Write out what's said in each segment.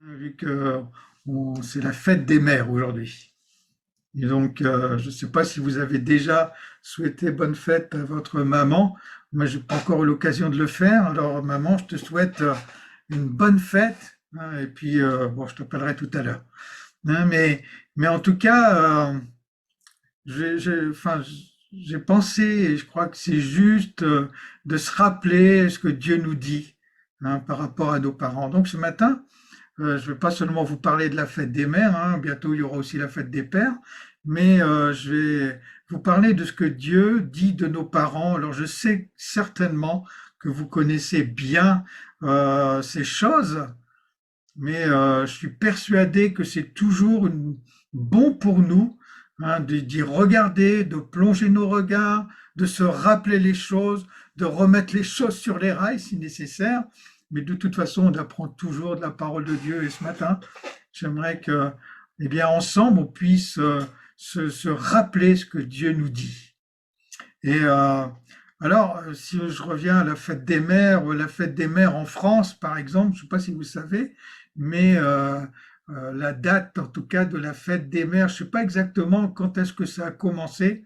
Vu que c'est la fête des mères aujourd'hui. Et donc, je ne sais pas si vous avez déjà souhaité bonne fête à votre maman. Moi, je n'ai pas encore eu l'occasion de le faire. Alors, maman, je te souhaite une bonne fête, hein, et puis, bon, je t'appellerai tout à l'heure. Hein, mais en tout cas, enfin, j'ai pensé, et je crois que c'est juste de se rappeler ce que Dieu nous dit, hein, par rapport à nos parents. Donc, ce matin, je ne vais pas seulement vous parler de la fête des mères, hein, bientôt il y aura aussi la fête des pères, mais je vais vous parler de ce que Dieu dit de nos parents. Alors je sais certainement que vous connaissez bien ces choses, mais je suis persuadé que c'est toujours bon pour nous, hein, d'y regarder, de plonger nos regards, de se rappeler les choses, de remettre les choses sur les rails si nécessaire. Mais de toute façon, on apprend toujours de la parole de Dieu. Et ce matin, j'aimerais que, eh bien, ensemble, on puisse se rappeler ce que Dieu nous dit. Et alors, si je reviens à la fête des mères, la fête des mères en France, par exemple, je ne sais pas si vous savez, mais la date, en tout cas, de la fête des mères, je ne sais pas exactement quand est-ce que ça a commencé,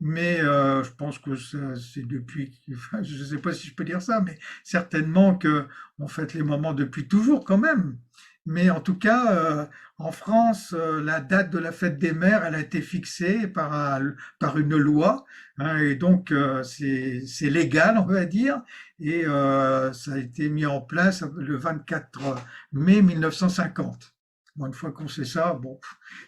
mais je pense que c'est depuis, enfin, je ne sais pas si je peux dire ça, mais certainement que on fête les moments depuis toujours quand même. Mais en tout cas, en France, la date de la fête des mères, elle a été fixée par une loi, hein, et donc c'est légal, on va dire, et ça a été mis en place le 24 mai 1950. Bon, une fois qu'on sait ça, bon,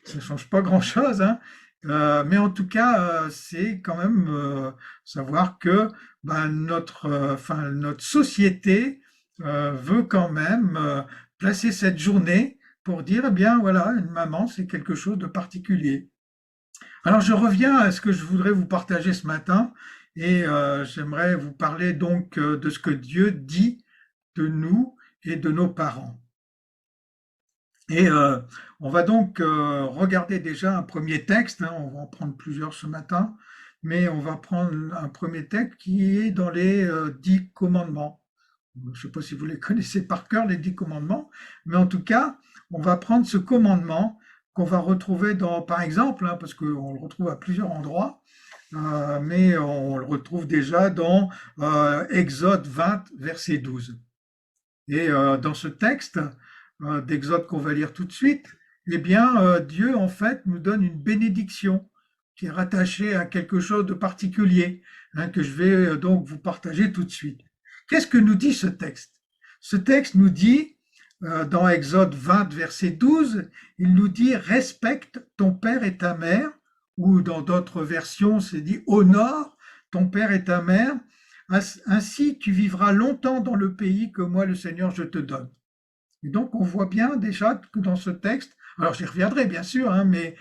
ça change pas grand-chose, hein. Mais en tout cas, c'est quand même savoir que ben, enfin, notre société veut quand même placer cette journée pour dire, eh bien voilà, une maman, c'est quelque chose de particulier. Alors je reviens à ce que je voudrais vous partager ce matin et j'aimerais vous parler donc de ce que Dieu dit de nous et de nos parents. Et on va donc regarder déjà un premier texte, hein, on va en prendre plusieurs ce matin, mais on va prendre un premier texte qui est dans les 10 commandements. Je ne sais pas si vous les connaissez par cœur, les 10 commandements, mais en tout cas, on va prendre ce commandement qu'on va retrouver dans, par exemple, hein, parce qu'on le retrouve à plusieurs endroits, mais on le retrouve déjà dans Exode 20, verset 12. Et dans ce texte d'Exode qu'on va lire tout de suite, eh bien, Dieu, en fait, nous donne une bénédiction qui est rattachée à quelque chose de particulier, hein, que je vais donc vous partager tout de suite. Qu'est-ce que nous dit ce texte? Ce texte nous dit, dans Exode 20, verset 12, il nous dit respecte ton père et ta mère, ou dans d'autres versions, c'est dit honore ton père et ta mère, ainsi tu vivras longtemps dans le pays que moi, le Seigneur, je te donne. Et donc, on voit bien déjà que dans ce texte, alors j'y reviendrai bien sûr, hein, mais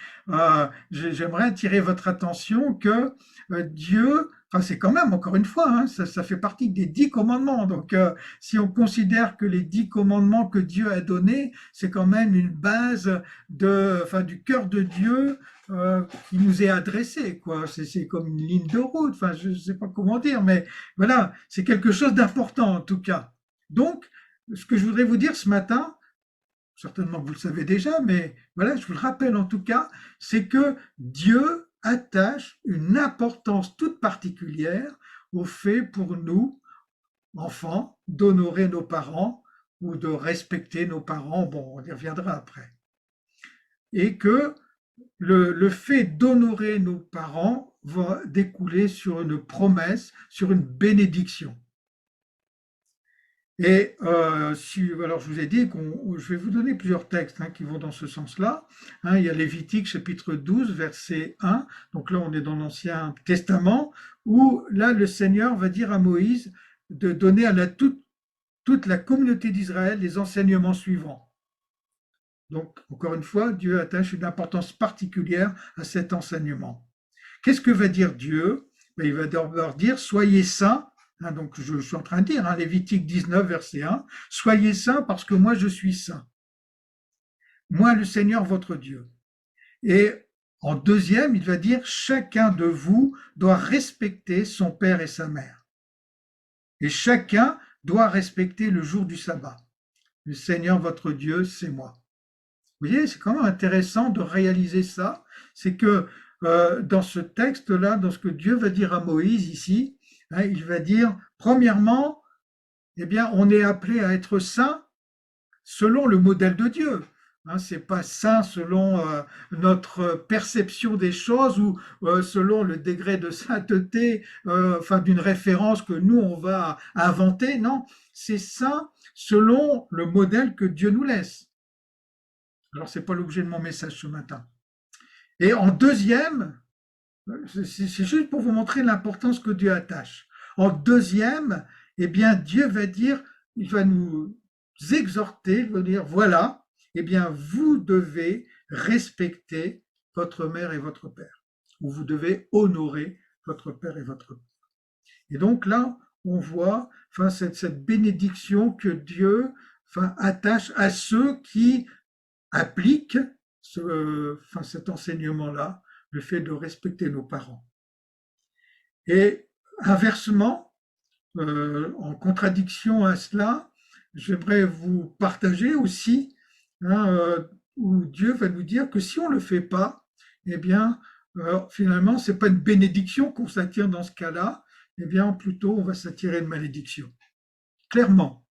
j'aimerais attirer votre attention que Dieu, enfin c'est quand même, encore une fois, hein, ça fait partie des 10 commandements. Donc, si on considère que les 10 commandements que Dieu a donnés, c'est quand même une base enfin, du cœur de Dieu qui nous est adressé, quoi. C'est comme une ligne de route, enfin, je ne sais pas comment dire, mais voilà, c'est quelque chose d'important en tout cas. Donc, ce que je voudrais vous dire ce matin, certainement que vous le savez déjà, mais voilà, je vous le rappelle en tout cas, c'est que Dieu attache une importance toute particulière au fait pour nous, enfants, d'honorer nos parents ou de respecter nos parents. Bon, on y reviendra après. Et que le fait d'honorer nos parents va découler sur une promesse, sur une bénédiction. Et alors je vous ai dit je vais vous donner plusieurs textes, hein, qui vont dans ce sens-là. Hein, il y a Lévitique chapitre 12, verset 1. Donc là, on est dans l'Ancien Testament, où là, le Seigneur va dire à Moïse de donner à toute la communauté d'Israël les enseignements suivants. Donc, encore une fois, Dieu attache une importance particulière à cet enseignement. Qu'est-ce que va dire Dieu? Ben, il va leur dire, soyez saints. Hein, donc je suis en train de dire, hein, Lévitique 19, verset 1, soyez saints parce que moi je suis saint. Moi le Seigneur votre Dieu. Et en deuxième, il va dire, chacun de vous doit respecter son père et sa mère. Et chacun doit respecter le jour du sabbat. le Seigneur votre Dieu, c'est moi. Vous voyez, c'est quand même intéressant de réaliser ça. C'est que dans ce texte-là, dans ce que Dieu va dire à Moïse ici, hein, il va dire, premièrement, eh bien, on est appelé à être saint selon le modèle de Dieu. Hein, c'est pas saint selon notre perception des choses ou selon le degré de sainteté, enfin d'une référence que nous on va inventer. Non, c'est saint selon le modèle que Dieu nous laisse. Alors c'est pas l'objet de mon message ce matin. Et en deuxième, c'est juste pour vous montrer l'importance que Dieu attache. En deuxième, eh bien, Dieu va dire, il va nous exhorter, il va dire, voilà, eh bien, vous devez respecter votre mère et votre père, ou vous devez honorer votre père et votre mère. Et donc là, on voit enfin, cette bénédiction que Dieu enfin, attache à ceux qui appliquent enfin, cet enseignement-là, le fait de respecter nos parents. Et inversement, en contradiction à cela, j'aimerais vous partager aussi hein, où Dieu va nous dire que si on ne le fait pas, eh bien, finalement, ce n'est pas une bénédiction qu'on s'attire dans ce cas-là, eh bien, plutôt, on va s'attirer une malédiction. Clairement.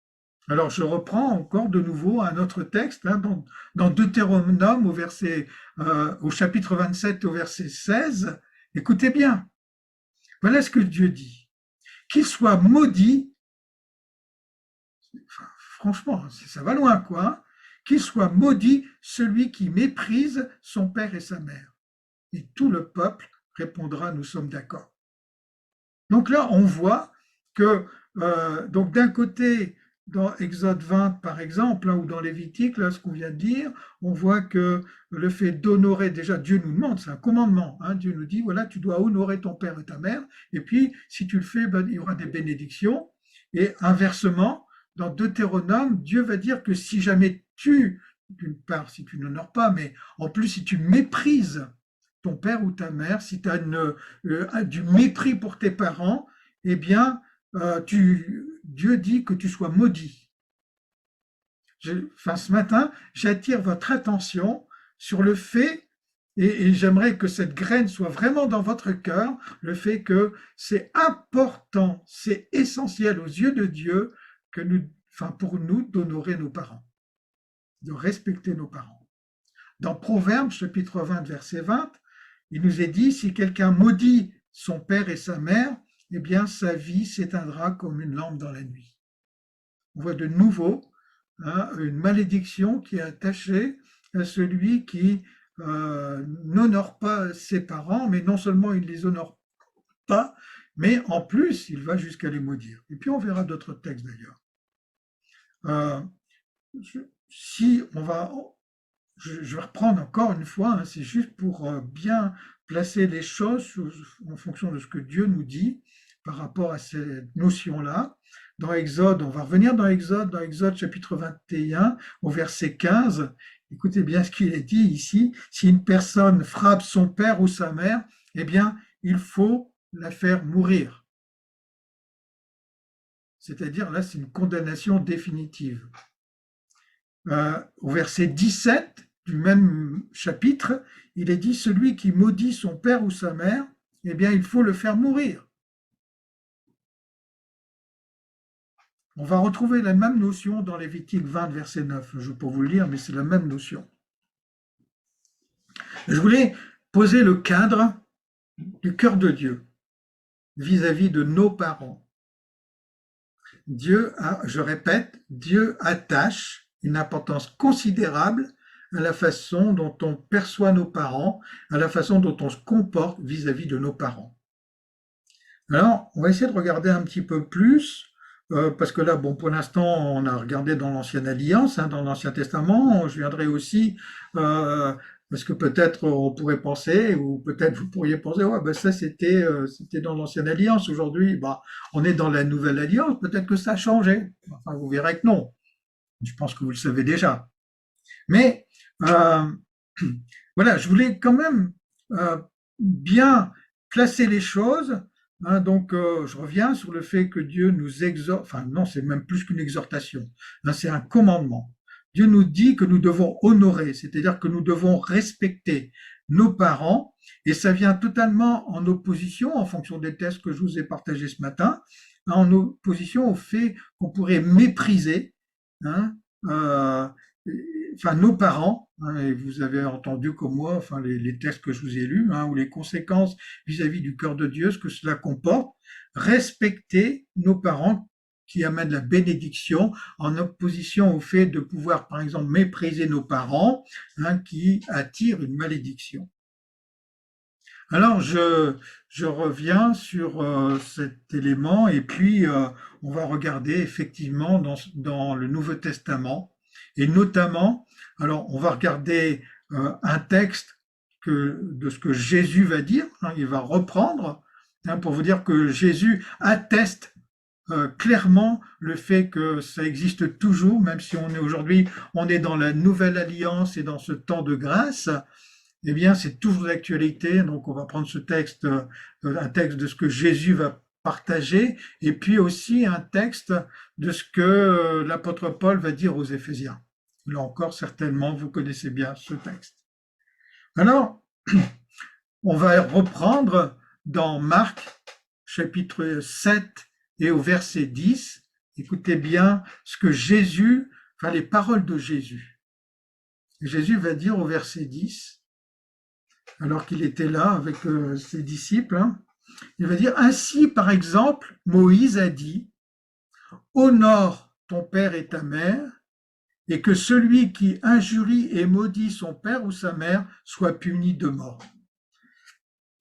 Alors, je reprends encore de nouveau un autre texte hein, dans Deutéronome au chapitre 27, au verset 16. Écoutez bien. Voilà ce que Dieu dit. Qu'il soit maudit, enfin, franchement, ça va loin, quoi. Hein, qu'il soit maudit celui qui méprise son père et sa mère. Et tout le peuple répondra, nous sommes d'accord. Donc là, on voit que, donc d'un côté, dans Exode 20, par exemple, hein, ou dans Lévitique, là, ce qu'on vient de dire, on voit que le fait d'honorer, déjà, Dieu nous demande, c'est un commandement. Hein, Dieu nous dit, voilà, tu dois honorer ton père et ta mère, et puis, si tu le fais, ben, il y aura des bénédictions. Et inversement, dans Deutéronome, Dieu va dire que si jamais d'une part, si tu n'honores pas, mais en plus, si tu méprises ton père ou ta mère, si tu as du mépris pour tes parents, eh bien, Dieu dit que tu sois maudit. Enfin, ce matin, j'attire votre attention sur le fait, et j'aimerais que cette graine soit vraiment dans votre cœur, le fait que c'est important, c'est essentiel aux yeux de Dieu que enfin, pour nous d'honorer nos parents, de respecter nos parents. Dans Proverbes, chapitre 20, verset 20, il nous est dit, si quelqu'un maudit son père et sa mère, eh bien sa vie s'éteindra comme une lampe dans la nuit. On voit de nouveau hein, une malédiction qui est attachée à celui qui n'honore pas ses parents, mais non seulement il ne les honore pas, mais en plus il va jusqu'à les maudire. Et puis on verra d'autres textes d'ailleurs. Si on va je vais reprendre encore une fois, hein, c'est juste pour bien placer les choses en fonction de ce que Dieu nous dit par rapport à cette notion-là. Dans Exode, on va revenir dans Exode chapitre 21 au verset 15. Écoutez bien ce qu'il est dit ici. Si une personne frappe son père ou sa mère, eh bien, il faut la faire mourir. C'est-à-dire, là, c'est une condamnation définitive. Au verset 17 du même chapitre, il est dit, celui qui maudit son père ou sa mère, eh bien, il faut le faire mourir. On va retrouver la même notion dans Lévitique 20, verset 9. Je ne vais pas vous le lire, mais c'est la même notion. Je voulais poser le cadre du cœur de Dieu vis-à-vis de nos parents. Dieu, je répète, Dieu attache une importance considérable à la façon dont on perçoit nos parents, à la façon dont on se comporte vis-à-vis de nos parents. Alors, on va essayer de regarder un petit peu plus, parce que là, bon, pour l'instant, on a regardé dans l'Ancienne Alliance, hein, dans l'Ancien Testament. Je viendrai aussi, parce que peut-être on pourrait penser, ou peut-être vous pourriez penser, ouais, ben ça c'était dans l'Ancienne Alliance. Aujourd'hui, bah, on est dans la Nouvelle Alliance. Peut-être que ça a changé. Enfin, vous verrez que non. Je pense que vous le savez déjà. Mais voilà, je voulais quand même bien placer les choses Hein, donc, je reviens sur le fait que Dieu nous exhorte, enfin non, c'est même plus qu'une exhortation, hein, c'est un commandement. Dieu nous dit que nous devons honorer, c'est-à-dire que nous devons respecter nos parents, et ça vient totalement en opposition, en fonction des textes que je vous ai partagés ce matin, en opposition au fait qu'on pourrait mépriser, hein, euh, enfin nos parents, hein, et vous avez entendu comme moi, enfin les textes que je vous ai lus, hein, ou les conséquences vis-à-vis du cœur de Dieu, ce que cela comporte, respecter nos parents qui amènent la bénédiction en opposition au fait de pouvoir, par exemple, mépriser nos parents, hein, qui attire une malédiction. Alors, je reviens sur cet élément et puis on va regarder effectivement dans le Nouveau Testament et notamment, alors on va regarder un texte de ce que Jésus va dire, hein, il va reprendre, hein, pour vous dire que Jésus atteste clairement le fait que ça existe toujours, même si on est aujourd'hui, on est dans la nouvelle alliance et dans ce temps de grâce, eh bien, c'est toujours d'actualité. Donc, on va prendre ce texte, un texte de ce que Jésus va partager, et puis aussi un texte de ce que l'apôtre Paul va dire aux Éphésiens. Là encore, certainement, vous connaissez bien ce texte. Alors, on va reprendre dans Marc, chapitre 7 et au verset 10. Écoutez bien ce que Jésus, enfin les paroles de Jésus. Jésus va dire au verset 10, alors qu'il était là avec ses disciples, hein, il va dire, ainsi par exemple, Moïse a dit, honore ton père et ta mère, et que celui qui injurie et maudit son père ou sa mère soit puni de mort.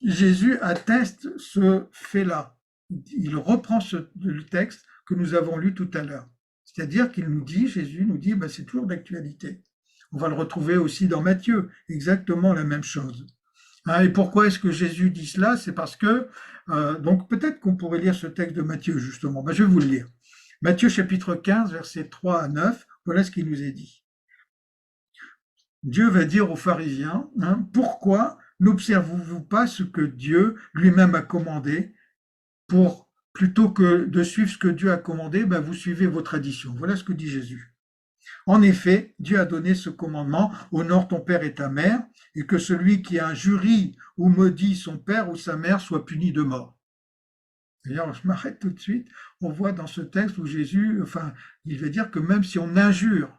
Jésus atteste ce fait-là. Il reprend le texte que nous avons lu tout à l'heure. C'est-à-dire qu'il nous dit, Jésus nous dit, c'est toujours d'actualité. On va le retrouver aussi dans Matthieu, exactement la même chose. Hein, et pourquoi est-ce que Jésus dit cela? C'est parce que, donc peut-être qu'on pourrait lire ce texte de Matthieu justement. Je vais vous le lire. Matthieu chapitre 15, versets 3 à 9, voilà ce qu'il nous est dit. Dieu va dire aux pharisiens, hein, pourquoi n'observez-vous pas ce que Dieu lui-même a commandé pour, plutôt que de suivre ce que Dieu a commandé, vous suivez vos traditions. Voilà ce que dit Jésus. En effet, Dieu a donné ce commandement, honore ton père et ta mère, et que celui qui injurie ou maudit son père ou sa mère soit puni de mort. D'ailleurs, je m'arrête tout de suite. On voit dans ce texte où Jésus, enfin, il va dire que même si on injure,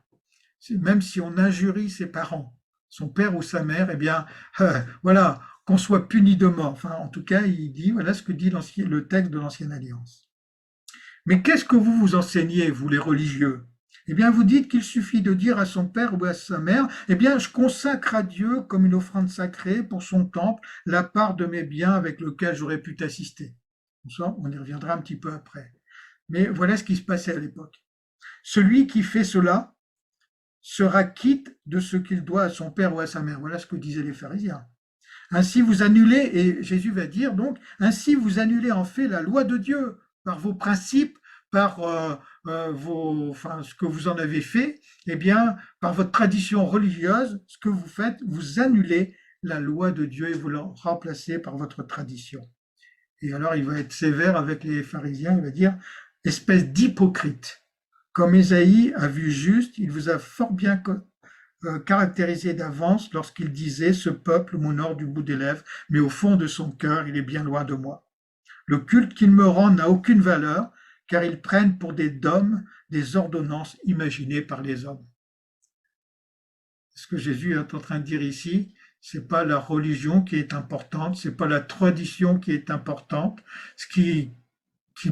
même si on injurie ses parents, son père ou sa mère, eh bien, voilà, qu'on soit puni de mort. Enfin, en tout cas, il dit, voilà ce que dit le texte de l'Ancienne Alliance. Mais qu'est-ce que vous vous enseignez, vous les religieux? Eh bien, vous dites qu'il suffit de dire à son père ou à sa mère, eh bien, je consacre à Dieu comme une offrande sacrée pour son temple la part de mes biens avec lequel j'aurais pu t'assister. On y reviendra un petit peu après. Mais voilà ce qui se passait à l'époque. Celui qui fait cela sera quitte de ce qu'il doit à son père ou à sa mère. Voilà ce que disaient les pharisiens. Ainsi vous annulez, et Jésus va dire donc, ainsi vous annulez en fait la loi de Dieu par vos principes, par ce que vous en avez fait, eh bien, par votre tradition religieuse, ce que vous faites, vous annulez la loi de Dieu et vous la remplacez par votre tradition. Et alors il va être sévère avec les pharisiens, il va dire, espèce d'hypocrite. Comme Ésaïe a vu juste, il vous a fort bien caractérisé d'avance lorsqu'il disait « Ce peuple m'honore du bout des lèvres, mais au fond de son cœur, il est bien loin de moi. Le culte qu'ils me rendent n'a aucune valeur, car ils prennent pour des dogmes des ordonnances imaginées par les hommes. » Ce que Jésus est en train de dire ici, c'est pas la religion qui est importante, c'est pas la tradition qui est importante. Ce qui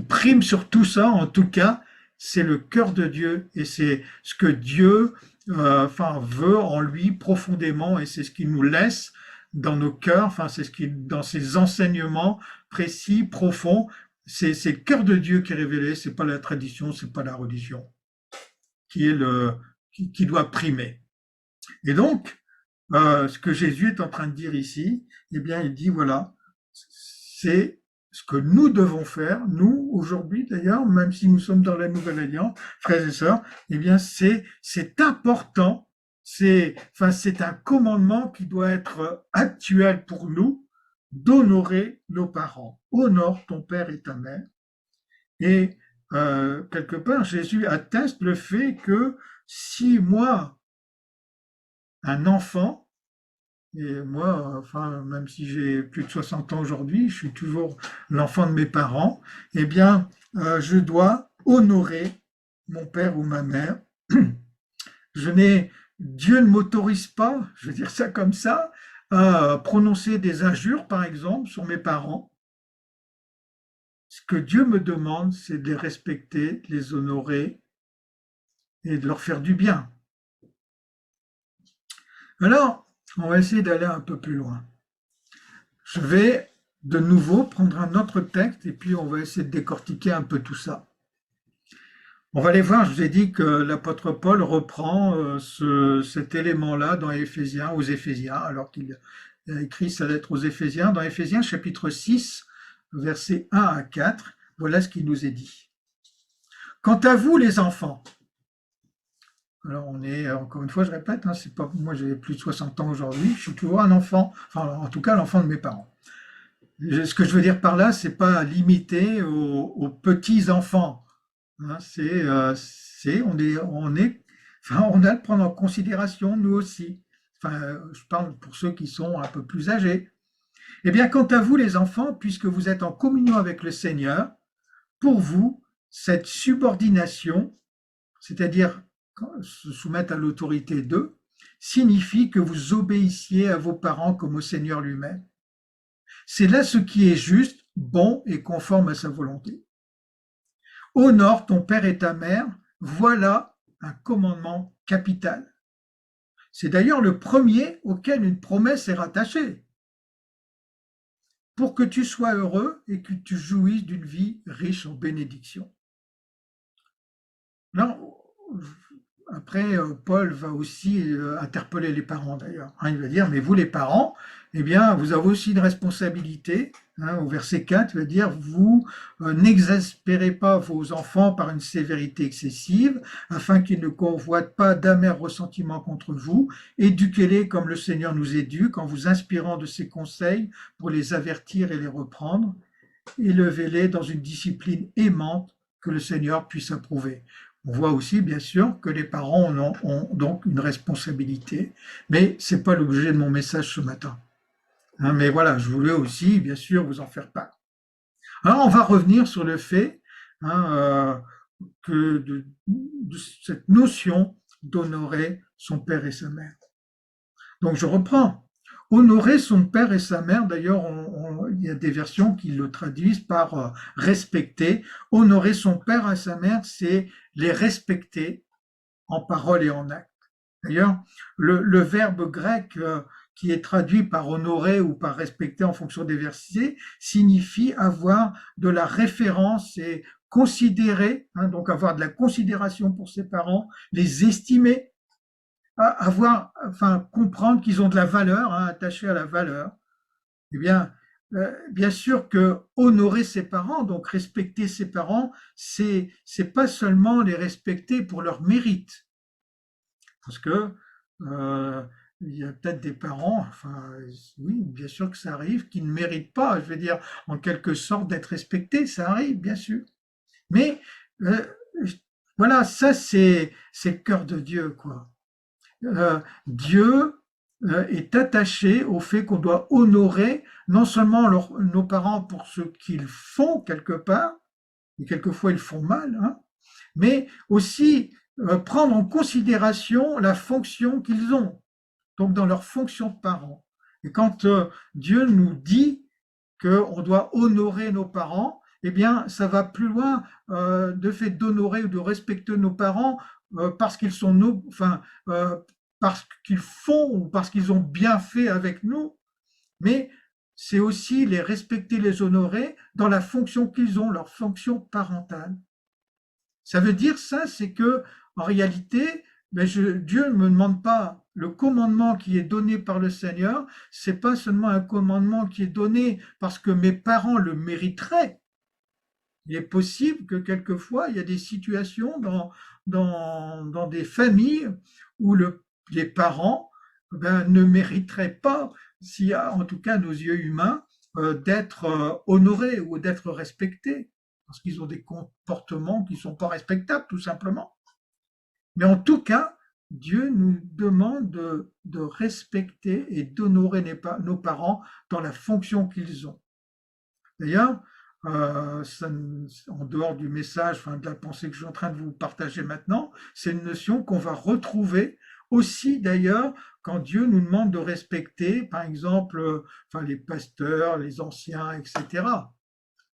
prime sur tout ça, en tout cas, c'est le cœur de Dieu et c'est ce que Dieu veut en lui profondément et c'est ce qu'il nous laisse dans nos cœurs, enfin c'est ce qui dans ses enseignements précis, profonds, c'est le cœur de Dieu qui est révélé, c'est pas la tradition, c'est pas la religion qui doit primer. Et donc, ce que Jésus est en train de dire ici, eh bien, il dit voilà, c'est ce que nous devons faire, nous, aujourd'hui d'ailleurs, même si nous sommes dans la Nouvelle Alliance, frères et sœurs, eh bien, c'est important, c'est un commandement qui doit être actuel pour nous, d'honorer nos parents. Honore ton père et ta mère. Et quelque part, Jésus atteste le fait que si moi, un enfant, et moi, enfin, même si j'ai plus de 60 ans aujourd'hui, je suis toujours l'enfant de mes parents, eh bien, je dois honorer mon père ou ma mère. Je n'ai, Dieu ne m'autorise pas, je veux dire ça comme ça, à prononcer des injures, par exemple, sur mes parents. Ce que Dieu me demande, c'est de les respecter, de les honorer et de leur faire du bien. Alors, on va essayer d'aller un peu plus loin. Je vais de nouveau prendre un autre texte et puis on va essayer de décortiquer un peu tout ça. On va aller voir, je vous ai dit que l'apôtre Paul reprend cet élément-là dans Éphésiens, aux Éphésiens, alors qu'il a écrit sa lettre aux Éphésiens. Dans Éphésiens chapitre 6, versets 1 à 4, voilà ce qu'il nous est dit. Quant à vous les enfants, alors on est, encore une fois je répète, hein, c'est pas, moi j'ai plus de 60 ans aujourd'hui, je suis toujours un enfant, enfin en tout cas l'enfant de mes parents. Ce que je veux dire par là, c'est pas limité aux petits enfants. Hein, enfin, on a à le prendre en considération nous aussi. Enfin, je parle pour ceux qui sont un peu plus âgés. Eh bien, quant à vous les enfants, puisque vous êtes en communion avec le Seigneur, pour vous, cette subordination, c'est-à-dire se soumettre à l'autorité d'eux, signifie que vous obéissiez à vos parents comme au Seigneur lui-même. C'est là ce qui est juste, bon et conforme à sa volonté. Honore ton père et ta mère, voilà un commandement capital. C'est d'ailleurs le premier auquel une promesse est rattachée, pour que tu sois heureux et que tu jouisses d'une vie riche en bénédictions. Là, après, Paul va aussi interpeller les parents d'ailleurs. Hein, il va dire, mais vous les parents, eh bien, vous avez aussi une responsabilité. Hein, au verset 4, il va dire, vous n'exaspérez pas vos enfants par une sévérité excessive, afin qu'ils ne convoitent pas d'amers ressentiments contre vous. Éduquez-les comme le Seigneur nous éduque, en vous inspirant de ses conseils pour les avertir et les reprendre. Élevez-les dans une discipline aimante que le Seigneur puisse approuver. On voit aussi, bien sûr, que les parents ont donc une responsabilité, mais ce n'est pas l'objet de mon message ce matin. Hein, mais voilà, je voulais aussi, bien sûr, vous en faire part. Alors, on va revenir sur le fait que de cette notion d'honorer son père et sa mère. Donc, je reprends. Honorer son père et sa mère, d'ailleurs, il y a des versions qui le traduisent par respecter. Honorer son père et sa mère, c'est les respecter en parole et en acte. D'ailleurs, le verbe grec qui est traduit par honorer ou par respecter en fonction des versets signifie avoir de la référence et considérer, hein, donc avoir de la considération pour ses parents, les estimer, enfin, comprendre qu'ils ont de la valeur, hein, attachés à la valeur. Eh bien sûr que honorer ses parents, donc respecter ses parents, c'est pas seulement les respecter pour leur mérite, parce que il y a peut-être des parents, enfin oui, bien sûr que ça arrive, qui ne méritent pas, je veux dire, en quelque sorte d'être respectés, ça arrive, bien sûr. Mais euh, voilà, ça c'est le cœur de Dieu, quoi. Dieu est attaché au fait qu'on doit honorer non seulement nos parents pour ce qu'ils font quelque part, et quelquefois ils font mal, hein, mais aussi prendre en considération la fonction qu'ils ont, donc dans leur fonction de parents. Et quand Dieu nous dit qu'on doit honorer nos parents, eh bien, ça va plus loin de fait d'honorer ou de respecter nos parents parce qu'ils sont enfin, parce qu'ils font ou parce qu'ils ont bien fait avec nous, mais c'est aussi les respecter, les honorer dans la fonction qu'ils ont, leur fonction parentale. Ça veut dire ça, c'est que en réalité, Dieu ne me demande pas le commandement qui est donné par le Seigneur, c'est pas seulement un commandement qui est donné parce que mes parents le mériteraient. Il est possible que quelquefois, il y a des situations dans des familles où les parents ne mériteraient pas, si en tout cas nos yeux humains, d'être honorés ou d'être respectés, parce qu'ils ont des comportements qui ne sont pas respectables, tout simplement. Mais en tout cas, Dieu nous demande de respecter et d'honorer nos parents dans la fonction qu'ils ont. D'ailleurs, en dehors du message, enfin, de la pensée que je suis en train de vous partager maintenant, c'est une notion qu'on va retrouver aussi d'ailleurs quand Dieu nous demande de respecter, par exemple, enfin, les pasteurs, les anciens, etc.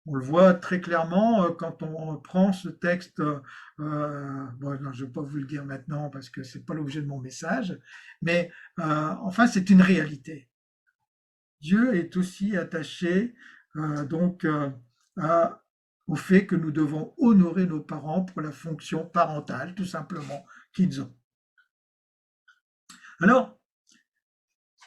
On le voit très clairement quand on prend ce texte. Bon, non, je ne vais pas vous le dire maintenant parce que ce n'est pas l'objet de mon message, mais enfin, c'est une réalité. Dieu est aussi attaché donc au fait que nous devons honorer nos parents pour la fonction parentale, tout simplement, qu'ils ont. Alors,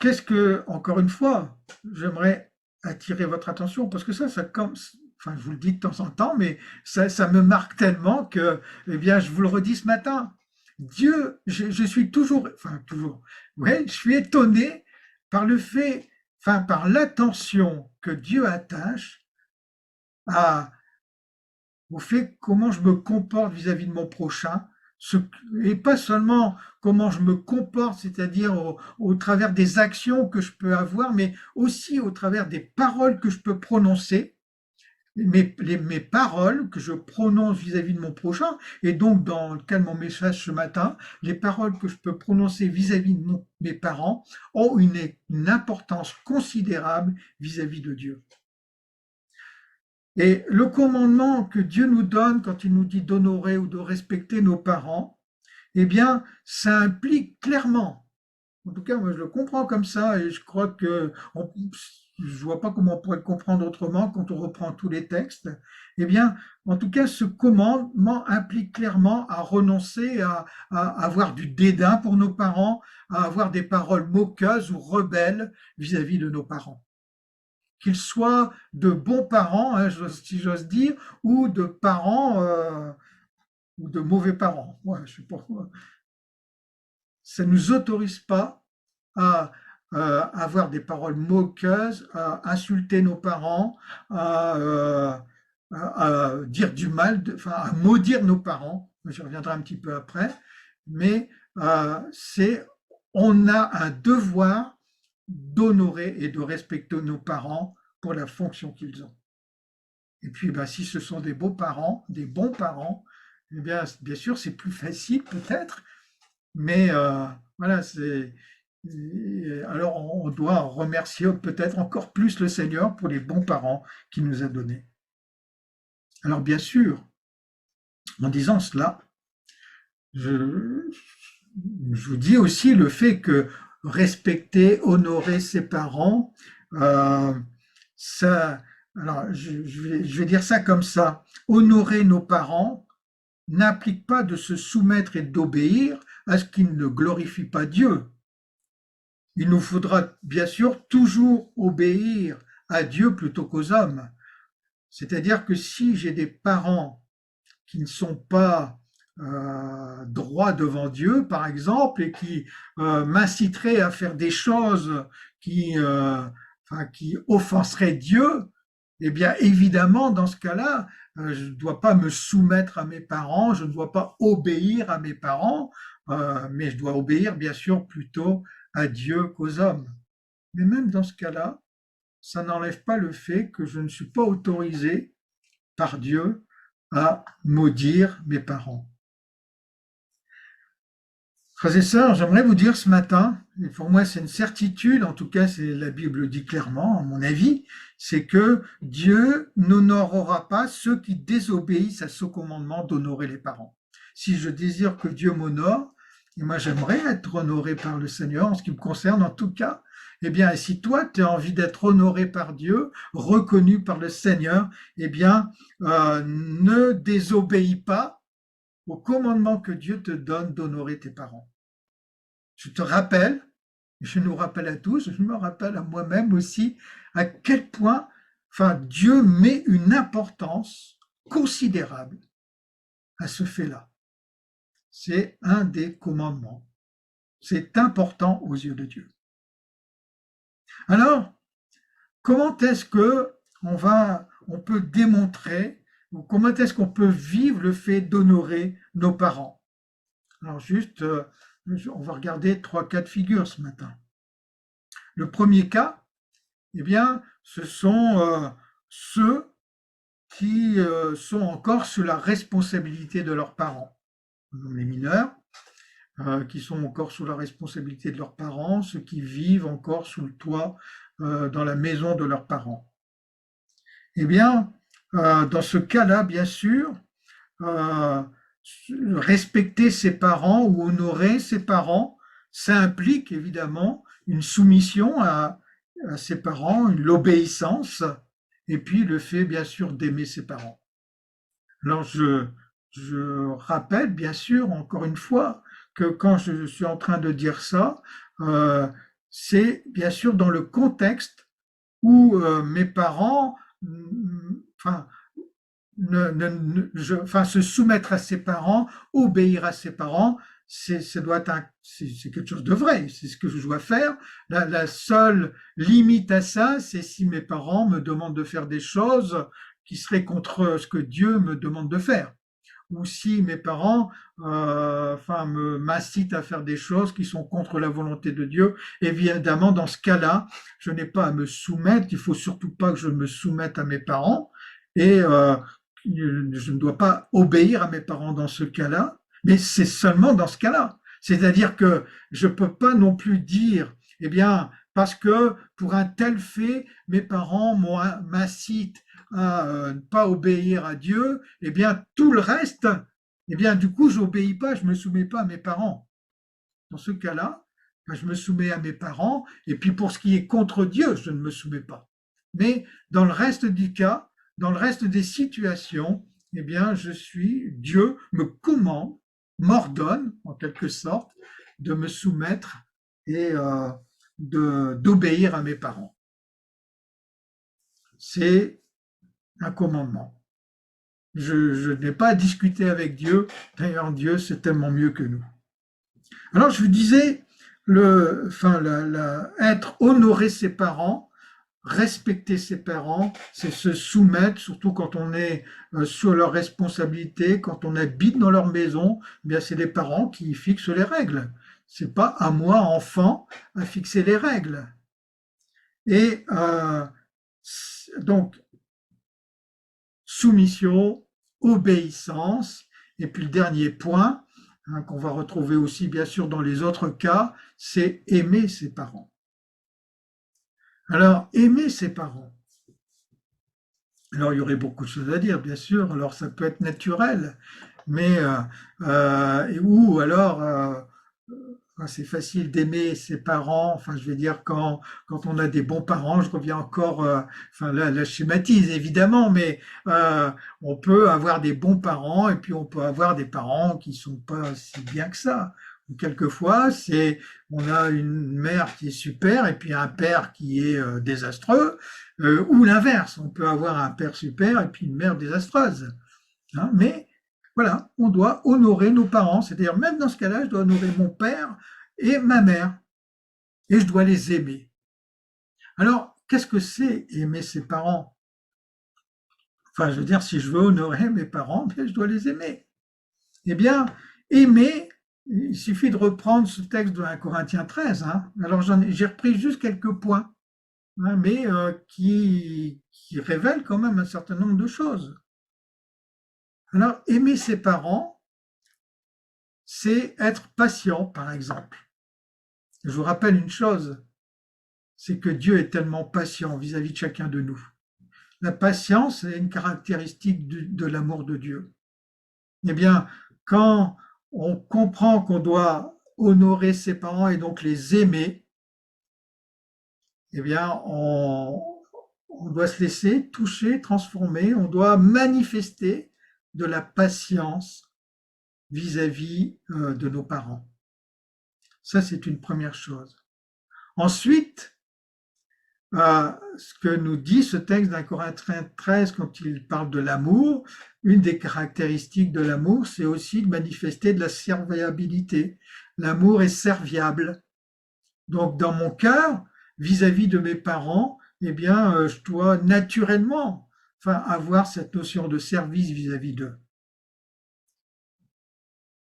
qu'est-ce que, encore une fois, j'aimerais attirer votre attention, parce que ça comme, enfin, je vous le dis de temps en temps, mais ça me marque tellement que, eh bien, je vous le redis ce matin. Dieu, je suis toujours, enfin, toujours, ouais, je suis étonné par le fait, enfin, par l'attention que Dieu attache à, au fait comment je me comporte vis-à-vis de mon prochain, et pas seulement comment je me comporte, c'est-à-dire au travers des actions que je peux avoir, mais aussi au travers des paroles que je peux prononcer, mes paroles que je prononce vis-à-vis de mon prochain, et donc dans le cas de mon message ce matin, les paroles que je peux prononcer vis-à-vis de mes parents ont une importance considérable vis-à-vis de Dieu. Et le commandement que Dieu nous donne quand il nous dit d'honorer ou de respecter nos parents, eh bien, ça implique clairement, en tout cas, moi je le comprends comme ça, et je crois que je vois pas comment on pourrait le comprendre autrement quand on reprend tous les textes. Eh bien, en tout cas, ce commandement implique clairement à renoncer à avoir du dédain pour nos parents, à avoir des paroles moqueuses ou rebelles vis-à-vis de nos parents, qu'ils soient de bons parents, hein, si j'ose dire, ou de parents ou de mauvais parents. Ouais, je sais pas. Ça ne nous autorise pas à avoir des paroles moqueuses, à insulter nos parents, à, euh, à dire du mal, enfin à maudire nos parents. Je reviendrai un petit peu après, mais c'est on a un devoir d'honorer et de respecter nos parents pour la fonction qu'ils ont. Et puis, ben, si ce sont des beaux parents, des bons parents, eh bien sûr, c'est plus facile peut-être, mais voilà, alors on doit remercier peut-être encore plus le Seigneur pour les bons parents qu'il nous a donnés. Alors bien sûr, en disant cela, je, je vous dis aussi le fait que respecter, honorer ses parents, euh, ça, alors je vais dire ça comme ça, honorer nos parents n'implique pas de se soumettre et d'obéir à ce qui ne glorifie pas Dieu. Il nous faudra bien sûr toujours obéir à Dieu plutôt qu'aux hommes. C'est-à-dire que si j'ai des parents qui ne sont pas droits devant Dieu, par exemple, et qui m'inciteraient à faire des choses qui, enfin, qui offenseraient Dieu, eh bien évidemment, dans ce cas-là, je ne dois pas me soumettre à mes parents, je ne dois pas obéir à mes parents, mais je dois obéir bien sûr plutôt à Dieu qu'aux hommes. Mais même dans ce cas-là, ça n'enlève pas le fait que je ne suis pas autorisé par Dieu à maudire mes parents. Frères et sœurs, j'aimerais vous dire ce matin, et pour moi c'est une certitude, en tout cas c'est la Bible dit clairement, à mon avis, c'est que Dieu n'honorera pas ceux qui désobéissent à ce commandement d'honorer les parents. Si je désire que Dieu m'honore, et moi j'aimerais être honoré par le Seigneur, en ce qui me concerne en tout cas, eh bien si toi tu as envie d'être honoré par Dieu, reconnu par le Seigneur, eh bien ne désobéis pas au commandement que Dieu te donne d'honorer tes parents. Je te rappelle, je nous rappelle à tous, je me rappelle à moi-même aussi, à quel point enfin, Dieu met une importance considérable à ce fait-là. C'est un des commandements. C'est important aux yeux de Dieu. Alors, comment est-ce que on peut démontrer, ou comment est-ce qu'on peut vivre le fait d'honorer nos parents? Alors juste, on va regarder trois cas de figure ce matin. Le premier cas, eh bien, ce sont ceux qui sont encore sous la responsabilité de leurs parents. Les mineurs, qui sont encore sous la responsabilité de leurs parents, ceux qui vivent encore sous le toit dans la maison de leurs parents. Eh bien, dans ce cas-là, bien sûr, euh, respecter ses parents ou honorer ses parents, ça implique évidemment une soumission à ses parents, l'obéissance, et puis le fait, bien sûr, d'aimer ses parents. Alors, je rappelle, bien sûr, encore une fois, que quand je suis en train de dire ça, euh, c'est bien sûr dans le contexte où mes parents, enfin, se soumettre à ses parents, obéir à ses parents, ça doit être c'est quelque chose de vrai, c'est ce que je dois faire. La seule limite à ça, c'est si mes parents me demandent de faire des choses qui seraient contre ce que Dieu me demande de faire, ou si mes parents m'incitent à faire des choses qui sont contre la volonté de Dieu. Évidemment, dans ce cas-là, je n'ai pas à me soumettre, il faut surtout pas que je me soumette à mes parents, et je ne dois pas obéir à mes parents dans ce cas-là, mais c'est seulement dans ce cas-là. C'est-à-dire que je ne peux pas non plus dire, eh bien, parce que pour un tel fait, mes parents m'incitent à ne pas obéir à Dieu, eh bien, tout le reste, eh bien, du coup, j'obéis pas, je me soumets pas à mes parents. Dans ce cas-là, ben, je me soumets à mes parents, et puis pour ce qui est contre Dieu, je ne me soumets pas. Mais dans le reste du cas, dans le reste des situations, eh bien, Dieu me commande, m'ordonne, en quelque sorte, de me soumettre et d'obéir à mes parents. C'est un commandement. Je n'ai pas à discuter avec Dieu. D'ailleurs, Dieu, c'est tellement mieux que nous. Alors, je vous disais, être honorer ses parents, respecter ses parents, c'est se soumettre, surtout quand on est sur leur responsabilité, quand on habite dans leur maison, eh bien c'est les parents qui fixent les règles. C'est pas à moi, enfant, à fixer les règles. Et donc, soumission, obéissance, et puis le dernier point, hein, qu'on va retrouver aussi bien sûr dans les autres cas, c'est aimer ses parents. Alors, aimer ses parents. Alors, il y aurait beaucoup de choses à dire, bien sûr. Alors, ça peut être naturel, mais ou alors c'est facile d'aimer ses parents. Enfin, je vais dire quand on a des bons parents, je reviens encore. Là, je schématise évidemment, mais on peut avoir des bons parents et puis on peut avoir des parents qui sont pas si bien que ça. Quelquefois, on a une mère qui est super et puis un père qui est désastreux, ou l'inverse. On peut avoir un père super et puis une mère désastreuse. Hein, mais voilà, on doit honorer nos parents. C'est-à-dire, même dans ce cas-là, je dois honorer mon père et ma mère. Et je dois les aimer. Alors, qu'est-ce que c'est aimer ses parents? Enfin, je veux dire, si je veux honorer mes parents, bien, je dois les aimer. Eh bien, aimer, il suffit de reprendre ce texte de 1 Corinthiens 13. Hein. Alors, j'ai repris juste quelques points, hein, mais qui révèlent quand même un certain nombre de choses. Alors, aimer ses parents, c'est être patient, par exemple. Je vous rappelle une chose, c'est que Dieu est tellement patient vis-à-vis de chacun de nous. La patience est une caractéristique de l'amour de Dieu. Eh bien, quand on comprend qu'on doit honorer ses parents et donc les aimer, eh bien, on doit se laisser toucher, transformer, on doit manifester de la patience vis-à-vis de nos parents. Ça, c'est une première chose. Ensuite, ce que nous dit ce texte d'un Corinthiens 13 quand il parle de l'amour, une des caractéristiques de l'amour, c'est aussi de manifester de la serviabilité. L'amour est serviable. Donc, dans mon cœur, vis-à-vis de mes parents, eh bien, je dois naturellement, enfin, avoir cette notion de service vis-à-vis d'eux.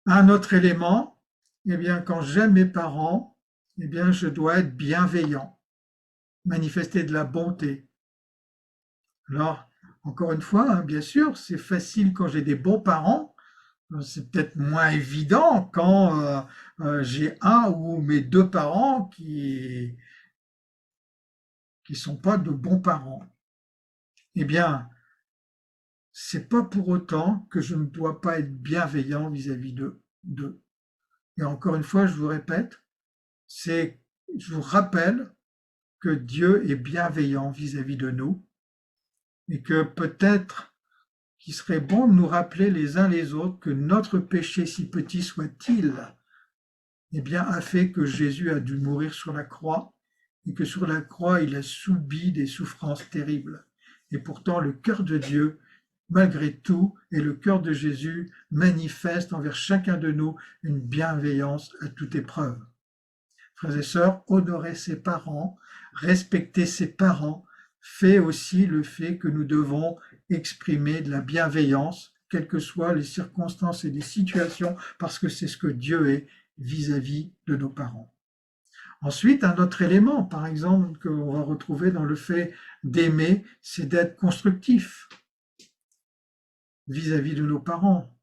Un autre élément, eh bien, quand j'aime mes parents, eh bien, je dois être bienveillant, manifester de la bonté. Alors, encore une fois, hein, bien sûr, c'est facile quand j'ai des bons parents, c'est peut-être moins évident quand j'ai un ou mes deux parents qui sont pas de bons parents. Eh bien, c'est pas pour autant que je ne dois pas être bienveillant vis-à-vis d'eux. Et encore une fois, je vous répète, je vous rappelle que Dieu est bienveillant vis-à-vis de nous et que peut-être qu'il serait bon de nous rappeler les uns les autres que notre péché, si petit soit-il, eh bien, a fait que Jésus a dû mourir sur la croix et que sur la croix, il a subi des souffrances terribles. Et pourtant, le cœur de Dieu, malgré tout, et le cœur de Jésus manifeste envers chacun de nous une bienveillance à toute épreuve. Frères et sœurs, honorer ses parents, respecter ses parents, fait aussi le fait que nous devons exprimer de la bienveillance, quelles que soient les circonstances et les situations, parce que c'est ce que Dieu est vis-à-vis de nos parents. Ensuite, un autre élément, par exemple, qu'on va retrouver dans le fait d'aimer, c'est d'être constructif vis-à-vis de nos parents.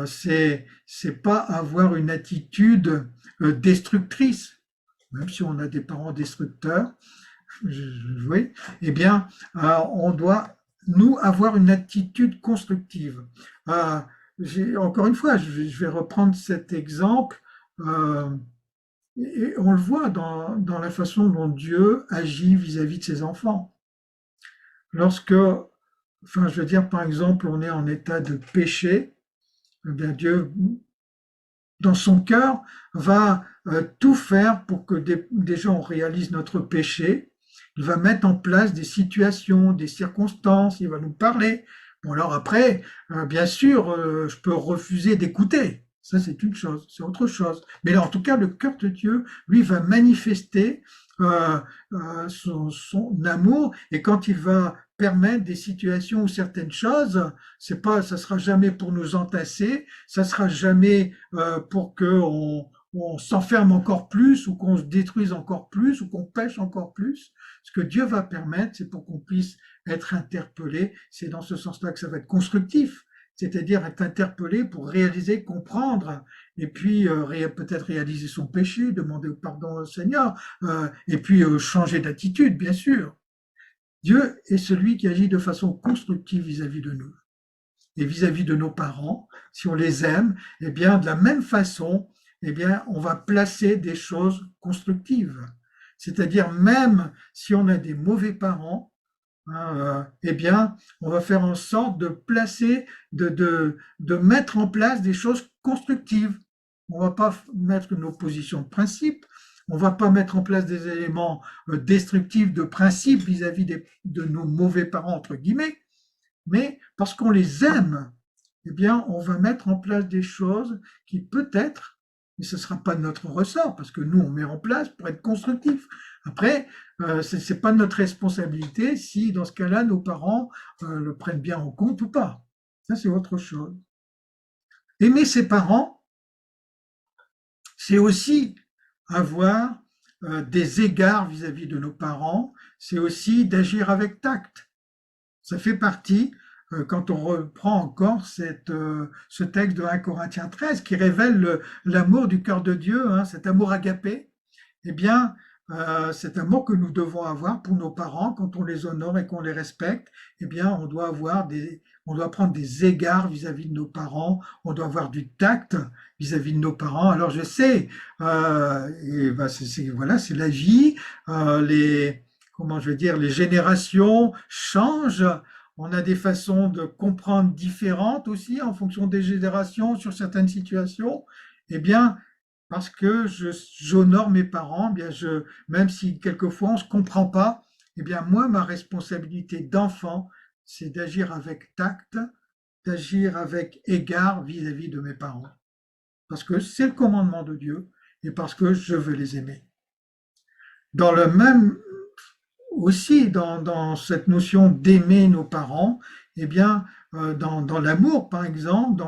C'est pas avoir une attitude destructrice, même si on a des parents destructeurs, oui, eh bien, on doit, nous, avoir une attitude constructive. Euh, Encore une fois, je vais reprendre cet exemple, euh, et on le voit dans la façon dont Dieu agit vis-à-vis de ses enfants. Lorsque, enfin, je veux dire, par exemple, on est en état de péché, eh bien, Dieu, dans son cœur, va tout faire pour que déjà on réalise notre péché. Il va mettre en place des situations, des circonstances, il va nous parler. Bon, alors après, bien sûr, je peux refuser d'écouter. Ça, c'est une chose, c'est autre chose. Mais là, en tout cas, le cœur de Dieu, lui, va manifester euh, son amour. Et quand il va permettre des situations ou certaines choses, c'est pas, ça sera jamais pour nous entasser, ça sera jamais pour que on s'enferme encore plus ou qu'on se détruise encore plus ou qu'on pêche encore plus. Ce que Dieu va permettre, c'est pour qu'on puisse être interpellé. C'est dans ce sens-là que ça va être constructif, c'est-à-dire être interpellé pour réaliser, comprendre, et puis peut-être réaliser son péché, demander pardon au Seigneur, et puis changer d'attitude, bien sûr. Dieu est celui qui agit de façon constructive vis-à-vis de nous et vis-à-vis de nos parents. Si on les aime, eh bien, de la même façon, eh bien, on va placer des choses constructives. C'est-à-dire, même si on a des mauvais parents, hein, eh bien, on va faire en sorte de placer, de mettre en place des choses constructives. On ne va pas mettre une opposition de principe, on ne va pas mettre en place des éléments destructifs de principe vis-à-vis de nos mauvais parents, entre guillemets, mais parce qu'on les aime, eh bien, on va mettre en place des choses qui peut-être, mais ce ne sera pas de notre ressort, parce que nous, on met en place pour être constructif. Après, ce n'est pas notre responsabilité si, dans ce cas-là, nos parents le prennent bien en compte ou pas. Ça, c'est autre chose. Aimer ses parents, c'est aussi avoir des égards vis-à-vis de nos parents, c'est aussi d'agir avec tact. Ça fait partie, quand on reprend encore ce texte de 1 Corinthiens 13 qui révèle l'amour du cœur de Dieu, hein, cet amour agapé, eh bien, cet amour que nous devons avoir pour nos parents quand on les honore et qu'on les respecte, eh bien, on doit prendre des égards vis-à-vis de nos parents, on doit avoir du tact vis-à-vis de nos parents. Alors je sais, et ben voilà, c'est la vie, comment je veux dire, les générations changent. On a des façons de comprendre différentes aussi en fonction des générations sur certaines situations. Eh bien, parce que j'honore mes parents, eh bien même si quelquefois on ne se comprend pas, eh bien moi, ma responsabilité d'enfant, c'est d'agir avec tact, d'agir avec égard vis-à-vis de mes parents. Parce que c'est le commandement de Dieu et parce que je veux les aimer. Dans le même aussi dans cette notion d'aimer nos parents, eh bien, dans l'amour, par exemple,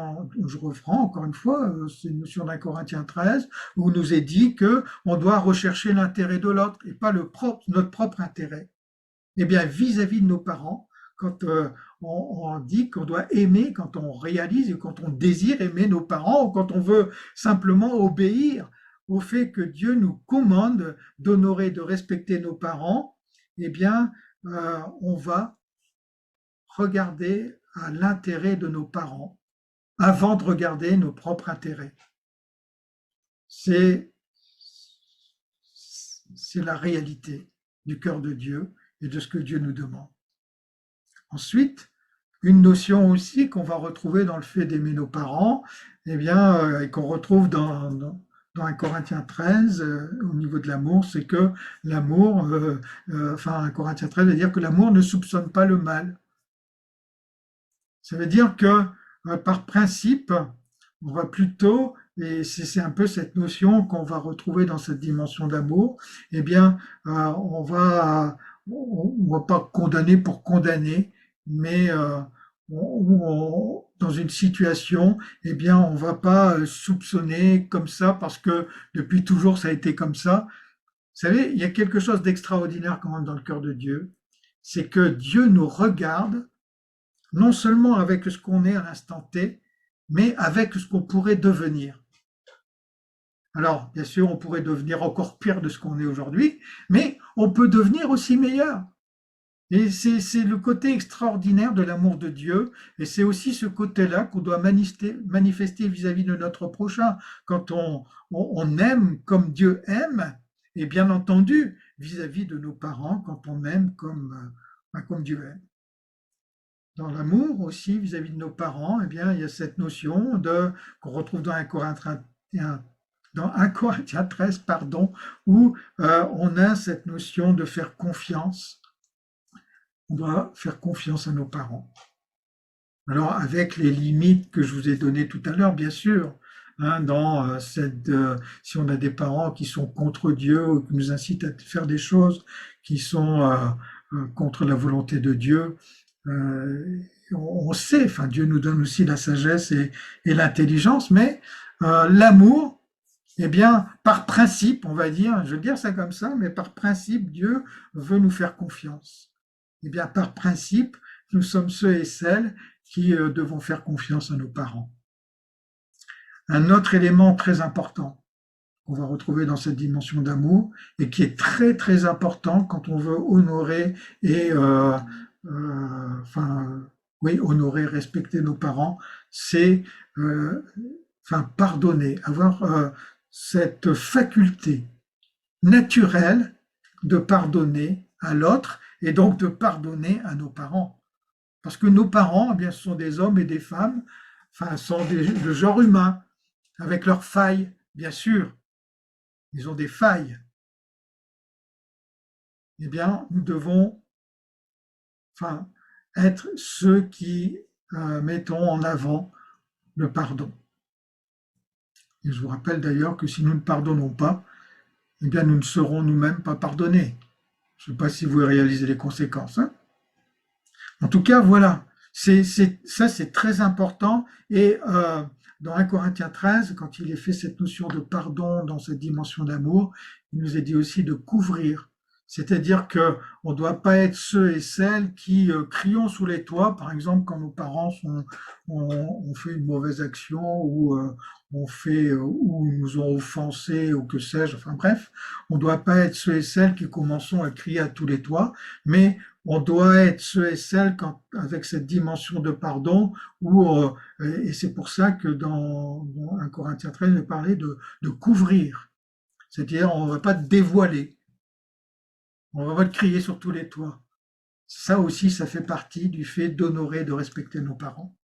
je reprends encore une fois, c'est une notion d'un Corinthiens 13, où il nous est dit que on doit rechercher l'intérêt de l'autre et pas notre propre intérêt. Eh bien, vis-à-vis de nos parents, quand on dit qu'on doit aimer, quand on réalise et quand on désire aimer nos parents, ou quand on veut simplement obéir au fait que Dieu nous commande d'honorer, de respecter nos parents, eh bien, on va regarder à l'intérêt de nos parents avant de regarder nos propres intérêts. C'est la réalité du cœur de Dieu et de ce que Dieu nous demande. Ensuite, une notion aussi qu'on va retrouver dans le fait d'aimer nos parents, eh bien, et qu'on retrouve dans 1 Corinthiens 13, au niveau de l'amour, c'est que l'amour, enfin 1 Corinthiens 13 veut dire que l'amour ne soupçonne pas le mal. Ça veut dire que par principe, on va plutôt, et c'est un peu cette notion qu'on va retrouver dans cette dimension d'amour, eh bien, on va pas condamner pour condamner, mais dans une situation, eh bien, on va pas soupçonner comme ça parce que depuis toujours ça a été comme ça. Vous savez, il y a quelque chose d'extraordinaire quand même dans le cœur de Dieu, c'est que Dieu nous regarde non seulement avec ce qu'on est à l'instant T, mais avec ce qu'on pourrait devenir. Alors, bien sûr, on pourrait devenir encore pire de ce qu'on est aujourd'hui, mais on peut devenir aussi meilleur. Et c'est le côté extraordinaire de l'amour de Dieu, et c'est aussi ce côté-là qu'on doit manifester vis-à-vis de notre prochain. Quand on aime comme Dieu aime, et bien entendu, vis-à-vis de nos parents, quand on aime comme Dieu aime. Dans l'amour aussi vis-à-vis de nos parents, eh bien, il y a cette notion qu'on retrouve dans 1 Corinthiens 13, pardon, où on a cette notion de faire confiance. On doit faire confiance à nos parents. Alors, avec les limites que je vous ai données tout à l'heure, bien sûr, hein, si on a des parents qui sont contre Dieu ou qui nous incitent à faire des choses qui sont contre la volonté de Dieu, on sait, enfin Dieu nous donne aussi la sagesse et l'intelligence, mais l'amour, eh bien, par principe, on va dire, je vais dire ça comme ça, mais par principe, Dieu veut nous faire confiance. Eh bien, par principe, nous sommes ceux et celles qui devons faire confiance à nos parents. Un autre élément très important qu'on va retrouver dans cette dimension d'amour et qui est très très important quand on veut honorer et honorer, respecter nos parents, c'est pardonner, avoir cette faculté naturelle de pardonner à l'autre et donc de pardonner à nos parents. Parce que nos parents, eh bien, ce sont des hommes et des femmes, sont de genre humain, avec leurs failles, bien sûr. Ils ont des failles. Eh bien, nous devons être ceux qui mettons en avant le pardon. Et je vous rappelle d'ailleurs que si nous ne pardonnons pas, eh bien, nous ne serons nous-mêmes pas pardonnés. Je ne sais pas si vous réalisez les conséquences. Hein. En tout cas, voilà. Ça, c'est très important. Et dans 1 Corinthiens 13, quand il est fait cette notion de pardon dans cette dimension d'amour, il nous est dit aussi de couvrir. C'est-à-dire que on ne doit pas être ceux et celles qui crions sous les toits, par exemple quand nos parents ont fait une mauvaise action ou ou nous ont offensés ou que sais-je. Enfin bref, on ne doit pas être ceux et celles qui commençons à crier à tous les toits, mais on doit être ceux et celles avec cette dimension de pardon, et c'est pour ça que dans 1 Corinthiens 13, il parlait de couvrir. C'est-à-dire, on ne va pas dévoiler, on ne va pas le crier sur tous les toits. Ça aussi, ça fait partie du fait d'honorer, de respecter nos parents.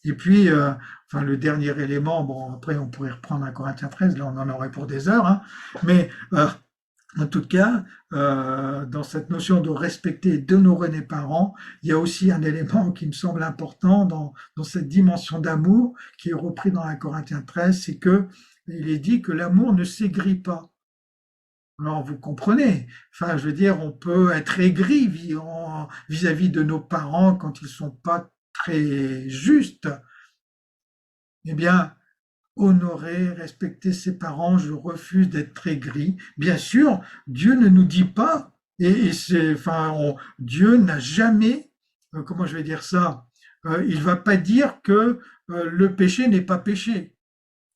Et puis, le dernier élément, bon, après, on pourrait reprendre 1 Corinthiens 13, là, on en aurait pour des heures, hein, mais en tout cas, dans cette notion de respecter et d'honorer les parents, il y a aussi un élément qui me semble important dans cette dimension d'amour qui est repris dans 1 Corinthiens 13, c'est que il est dit que l'amour ne s'aigrit pas. Alors vous comprenez, enfin je veux dire, on peut être aigri vis-à-vis de nos parents quand ils sont pas très justes. Eh bien, honorer, respecter ses parents, je refuse d'être très gris. Bien sûr, Dieu ne nous dit pas, et c'est, enfin, Dieu n'a jamais, comment je vais dire ça, il va pas dire que le péché n'est pas péché.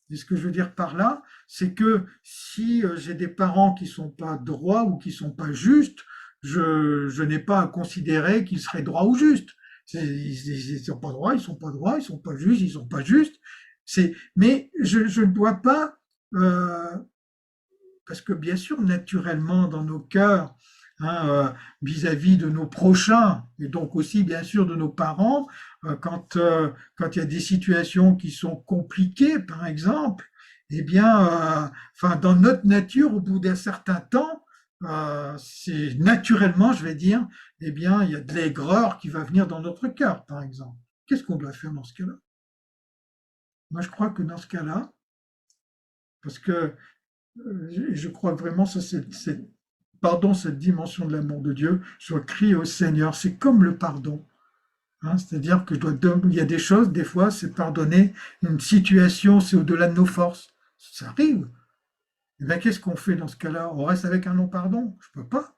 Et ce que je veux dire par là, c'est que si j'ai des parents qui sont pas droits ou qui sont pas justes, je n'ai pas à considérer qu'ils seraient droits ou justes. Ils sont pas droits, ils sont pas droits, ils sont pas justes, ils sont pas justes. Mais je ne dois pas, euh, parce que bien sûr, naturellement, dans nos cœurs, hein, vis-à-vis de nos prochains, et donc aussi bien sûr de nos parents, quand il y a des situations qui sont compliquées, par exemple, eh bien, enfin, dans notre nature, au bout d'un certain temps, c'est naturellement, je vais dire, eh bien, il y a de l'aigreur qui va venir dans notre cœur, par exemple. Qu'est-ce qu'on doit faire dans ce cas-là? Moi, je crois que dans ce cas-là, parce que je crois vraiment ça, pardon, cette dimension de l'amour de Dieu, je dois crier au Seigneur. C'est comme le pardon, hein, c'est-à-dire que il y a des choses, des fois, c'est pardonner une situation, c'est au-delà de nos forces. Ça arrive. Et bien, qu'est-ce qu'on fait dans ce cas-là? On reste avec un non-pardon? Je ne peux pas.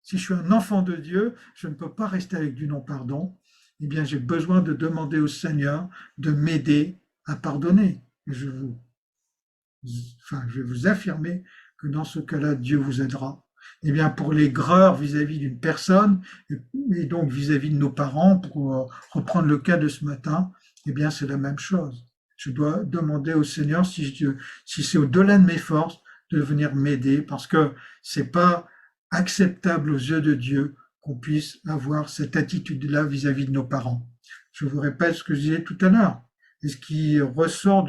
Si je suis un enfant de Dieu, je ne peux pas rester avec du non-pardon. Eh bien, j'ai besoin de demander au Seigneur de m'aider à pardonner. Et je vais vous affirmer que dans ce cas-là, Dieu vous aidera. Eh bien, pour les greurs vis-à-vis d'une personne, et donc vis-à-vis de nos parents, pour reprendre le cas de ce matin, eh bien, c'est la même chose. Je dois demander au Seigneur si c'est au-delà de mes forces de venir m'aider, parce que c'est pas acceptable aux yeux de Dieu qu'on puisse avoir cette attitude-là vis-à-vis de nos parents. Je vous répète ce que je disais tout à l'heure. Et ce qui ressort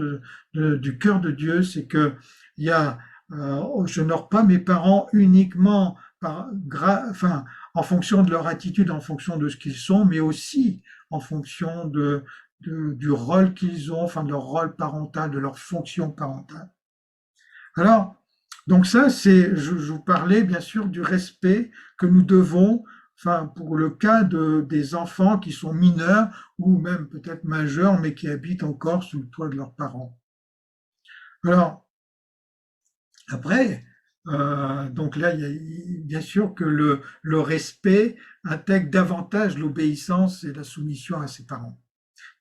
du cœur de Dieu, c'est que il y a, je n'honore pas mes parents uniquement enfin, en fonction de leur attitude, en fonction de ce qu'ils sont, mais aussi en fonction du rôle qu'ils ont, enfin de leur rôle parental, de leur fonction parentale. Alors, donc ça, je vous parlais bien sûr du respect que nous devons, enfin, pour le cas des enfants qui sont mineurs ou même peut-être majeurs, mais qui habitent encore sous le toit de leurs parents. Alors, après, donc là, il y a bien sûr que le respect intègre davantage l'obéissance et la soumission à ses parents.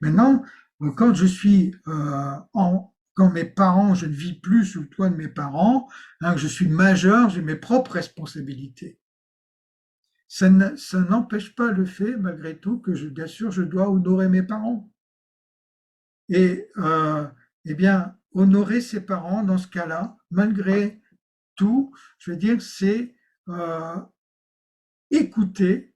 Maintenant, quand je suis quand mes parents, je ne vis plus sous le toit de mes parents, hein, que je suis majeur, j'ai mes propres responsabilités. Ça n'empêche pas le fait, malgré tout, que bien sûr, je dois honorer mes parents. Et eh bien, honorer ses parents dans ce cas-là, malgré tout, je veux dire, c'est euh, écouter,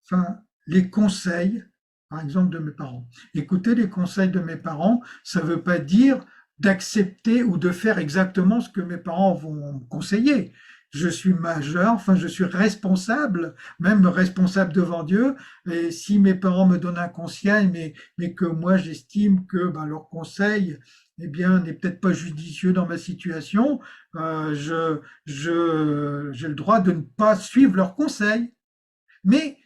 enfin, les conseils, par exemple, de mes parents. Écouter les conseils de mes parents, ça ne veut pas dire d'accepter ou de faire exactement ce que mes parents vont me conseiller. Je suis majeur, enfin je suis responsable, même responsable devant Dieu. Et si mes parents me donnent un conseil, mais que moi j'estime que ben, leur conseil, eh bien, n'est peut-être pas judicieux dans ma situation, j'ai le droit de ne pas suivre leurs conseils. Mais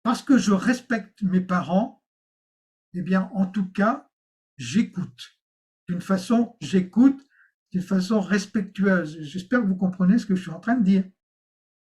parce que je respecte mes parents, eh bien, en tout cas, j'écoute. J'écoute d'une façon respectueuse. J'espère que vous comprenez ce que je suis en train de dire.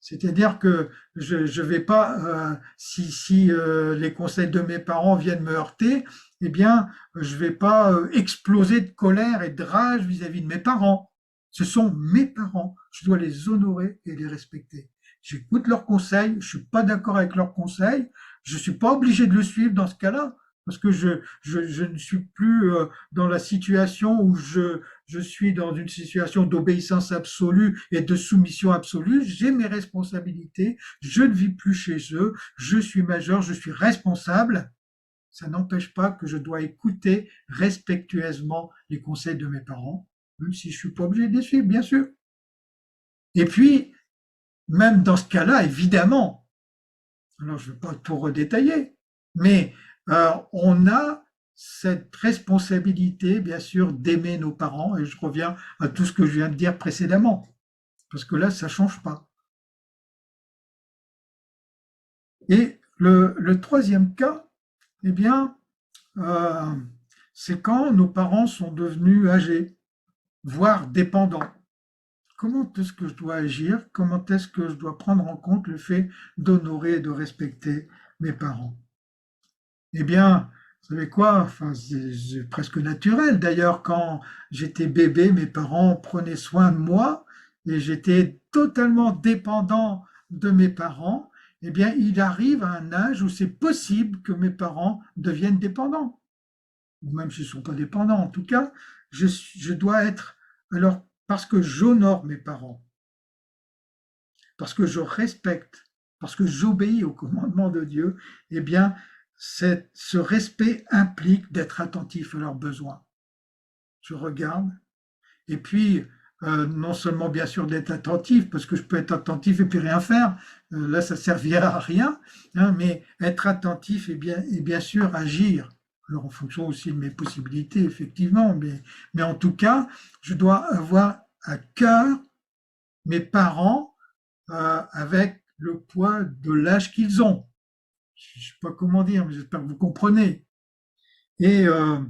C'est-à-dire que je ne vais pas, si les conseils de mes parents viennent me heurter, eh bien, je ne vais pas exploser de colère et de rage vis-à-vis de mes parents. Ce sont mes parents. Je dois les honorer et les respecter. J'écoute leurs conseils. Je ne suis pas d'accord avec leurs conseils. Je ne suis pas obligé de le suivre dans ce cas-là, parce que je ne suis plus dans la situation où je suis dans une situation d'obéissance absolue et de soumission absolue, j'ai mes responsabilités, je ne vis plus chez eux, je suis majeur, je suis responsable. Ça n'empêche pas que je dois écouter respectueusement les conseils de mes parents, même si je ne suis pas obligé de les suivre, bien sûr. Et puis, même dans ce cas-là, évidemment, alors je ne vais pas tout redétailler, mais on a cette responsabilité, bien sûr, d'aimer nos parents, et je reviens à tout ce que je viens de dire précédemment. parce que là, ça change pas. Et le troisième cas, eh bien, euh, c'est quand nos parents sont devenus âgés, voire dépendants. Comment est-ce que je dois agir? Comment est-ce que je dois prendre en compte le fait d'honorer et de respecter mes parents? Eh bien, vous savez quoi? Enfin, c'est presque naturel. D'ailleurs, quand j'étais bébé, mes parents prenaient soin de moi et j'étais totalement dépendant de mes parents. Eh bien, il arrive à un âge où c'est possible que mes parents deviennent dépendants, ou même s'ils ne sont pas dépendants. En tout cas, je dois être, alors, parce que j'honore mes parents, parce que je respecte, parce que j'obéis au commandement de Dieu, eh bien, ce respect implique d'être attentif à leurs besoins. Je regarde, et puis, non seulement bien sûr d'être attentif, parce que je peux être attentif et puis rien faire, là ça servira à rien, hein, mais être attentif et bien sûr agir. Alors en fonction aussi de mes possibilités, effectivement, mais en tout cas, je dois avoir à cœur mes parents avec le poids de l'âge qu'ils ont. Je ne sais pas comment dire, mais j'espère que vous comprenez. Et, euh,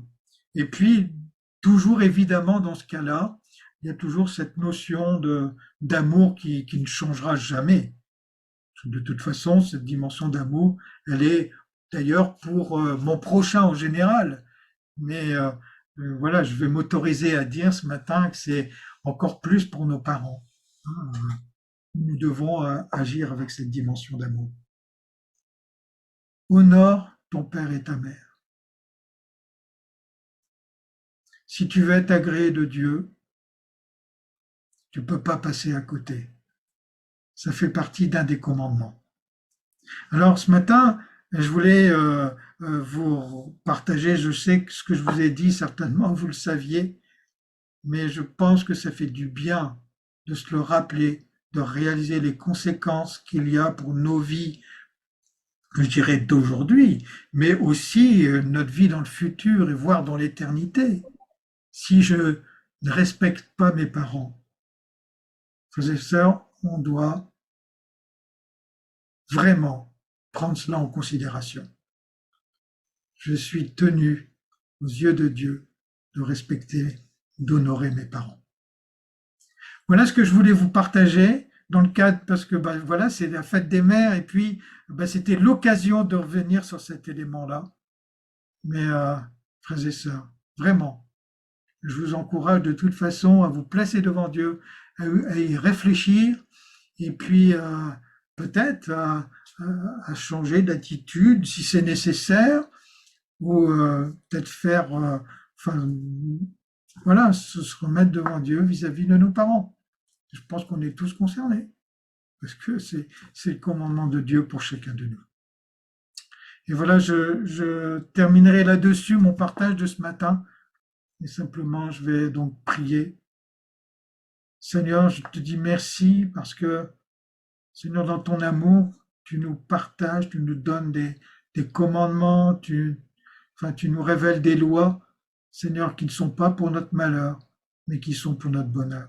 et puis, toujours évidemment, dans ce cas-là, il y a toujours cette notion d'amour qui ne changera jamais. De toute façon, cette dimension d'amour, elle est d'ailleurs pour mon prochain en général. Mais voilà, je vais m'autoriser à dire ce matin que c'est encore plus pour nos parents. Nous devons agir avec cette dimension d'amour. Honore ton père et ta mère. Si tu veux être agréé de Dieu, tu ne peux pas passer à côté. Ça fait partie d'un des commandements. Alors ce matin, je voulais vous partager, je sais que ce que je vous ai dit, certainement vous le saviez, mais je pense que ça fait du bien de se le rappeler, de réaliser les conséquences qu'il y a pour nos vies, que je dirais d'aujourd'hui, mais aussi notre vie dans le futur et voire dans l'éternité. Si je ne respecte pas mes parents, frères et sœurs, on doit vraiment prendre cela en considération. Je suis tenu aux yeux de Dieu de respecter, d'honorer mes parents. Voilà ce que je voulais vous partager dans le cadre, parce que voilà, c'est la fête des mères, et puis c'était l'occasion de revenir sur cet élément-là. Mais frères et sœurs, vraiment, je vous encourage de toute façon à vous placer devant Dieu, à y réfléchir, et puis peut-être à changer d'attitude si c'est nécessaire, ou peut-être faire, enfin, voilà, se remettre devant Dieu vis-à-vis de nos parents. Je pense qu'on est tous concernés, parce que c'est le commandement de Dieu pour chacun de nous. Et voilà, je terminerai là-dessus mon partage de ce matin, et simplement je vais donc prier. Seigneur, je te dis merci parce que, Seigneur, dans ton amour, tu nous partages, tu nous donnes des commandements, tu nous révèles des lois, Seigneur, qui ne sont pas pour notre malheur, mais qui sont pour notre bonheur.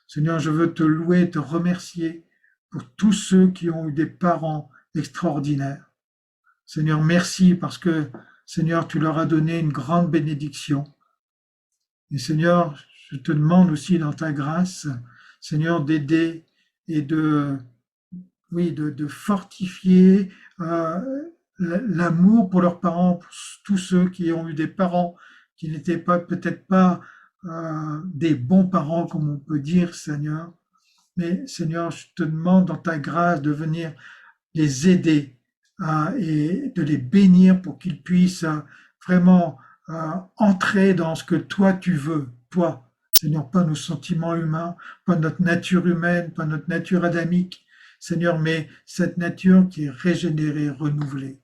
Seigneur, je veux te louer et te remercier pour tous ceux qui ont eu des parents extraordinaires. Seigneur, merci parce que, Seigneur, tu leur as donné une grande bénédiction. Et Seigneur, je te demande aussi dans ta grâce, Seigneur, d'aider et oui, de fortifier l'amour pour leurs parents, pour tous ceux qui ont eu des parents qui n'étaient pas peut-être pas des bons parents, comme on peut dire, Seigneur. Mais Seigneur, je te demande dans ta grâce de venir les aider et de les bénir pour qu'ils puissent vraiment entrer dans ce que toi tu veux, toi. Seigneur, pas nos sentiments humains, pas notre nature humaine, pas notre nature adamique, Seigneur, mais cette nature qui est régénérée, renouvelée.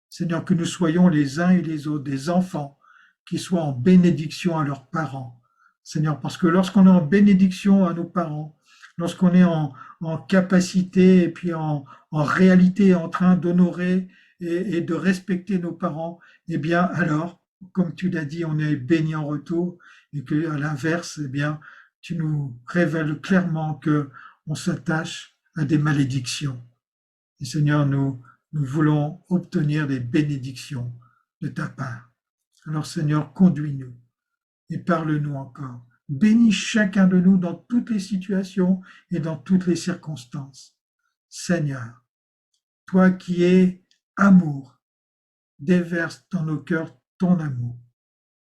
Seigneur, que nous soyons les uns et les autres des enfants qui soient en bénédiction à leurs parents. Seigneur, parce que lorsqu'on est en bénédiction à nos parents, lorsqu'on est en capacité et puis en réalité en train d'honorer et de respecter nos parents, eh bien alors, comme tu l'as dit, on est béni en retour et que à l'inverse, eh bien, tu nous révèles clairement que on s'attache à des malédictions. Et Seigneur, nous voulons obtenir des bénédictions de ta part. Alors Seigneur, conduis-nous et parle-nous encore. Bénis chacun de nous dans toutes les situations et dans toutes les circonstances. Seigneur, toi qui es amour, déverse dans nos cœurs ton amour.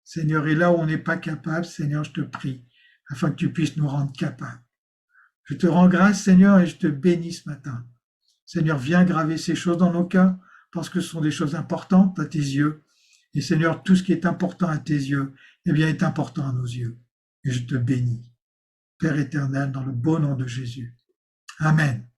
Seigneur, et là où on n'est pas capable, Seigneur, je te prie, afin que tu puisses nous rendre capables. Je te rends grâce, Seigneur, et je te bénis ce matin. Seigneur, viens graver ces choses dans nos cœurs, parce que ce sont des choses importantes à tes yeux. Et Seigneur, tout ce qui est important à tes yeux, eh bien, est important à nos yeux. Et je te bénis, Père éternel, dans le beau nom de Jésus. Amen.